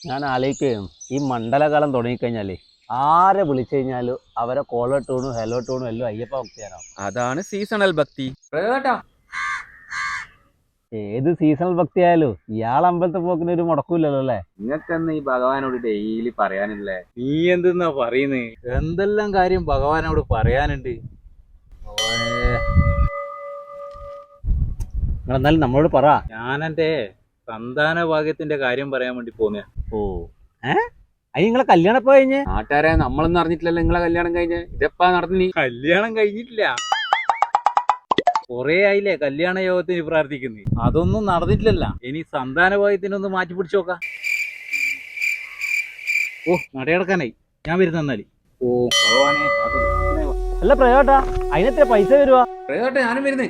ഞാൻ ആലോചിക്കുകയും ഈ മണ്ഡലകാലം തുടങ്ങിക്കഴിഞ്ഞാലേ ആരെ വിളിച്ചു കഴിഞ്ഞാലും അവരെ കോളർ ടൂണും ഹെലോ ടൂണും എല്ലാം അയ്യപ്പ ഭക്തിയാണോ. അതാണ് സീസണൽ ഭക്തി. ഏത് സീസണൽ ഭക്തി ആയാലും ഇയാൾ അമ്പലത്തിൽ പോക്കിന് ഒരു മുടക്കൂല്ലല്ലോ അല്ലേ. നിങ്ങൾക്കെന്ന് ഈ ഭഗവാനോട് ഡെയിലി പറയാനില്ലേ? നീ എന്തെന്നാ പറയുന്നത്? എന്തെല്ലാം കാര്യം ഭഗവാനോട് പറയാനുണ്ട്. നിങ്ങളെന്നാലും നമ്മളോട് പറ. ഞാനെന്റെ സന്താന ഭാഗ്യത്തിന്റെ കാര്യം പറയാൻ വേണ്ടി പോന്നെ. ഓ അത് നിങ്ങളെ കല്യാണം എപ്പോ കഴിഞ്ഞ്? നാട്ടുകാരെ നമ്മളൊന്നും അറിഞ്ഞിട്ടില്ലല്ലോ നിങ്ങളെ കല്യാണം കഴിഞ്ഞ്. ഇതെപ്പാ നടന്നു? കല്യാണം കഴിഞ്ഞിട്ടില്ല, കൊറേ ആയില്ലേ കല്യാണ യോഗത്തിന് പ്രാർത്ഥിക്കുന്നു. അതൊന്നും നടന്നിട്ടില്ലല്ല. ഇനി സന്താന ഭാഗ്യത്തിനൊന്ന് മാറ്റി പിടിച്ചു നോക്കാം. ഓ നടയടക്കാനായി, ഞാൻ വരുന്നെന്നാല്. ഓ ഭഗവാനെ, അല്ല പ്രയോട്ടാ, അതിനെത്ര പൈസ വരുവാ? ഞാനും വരുന്നേ.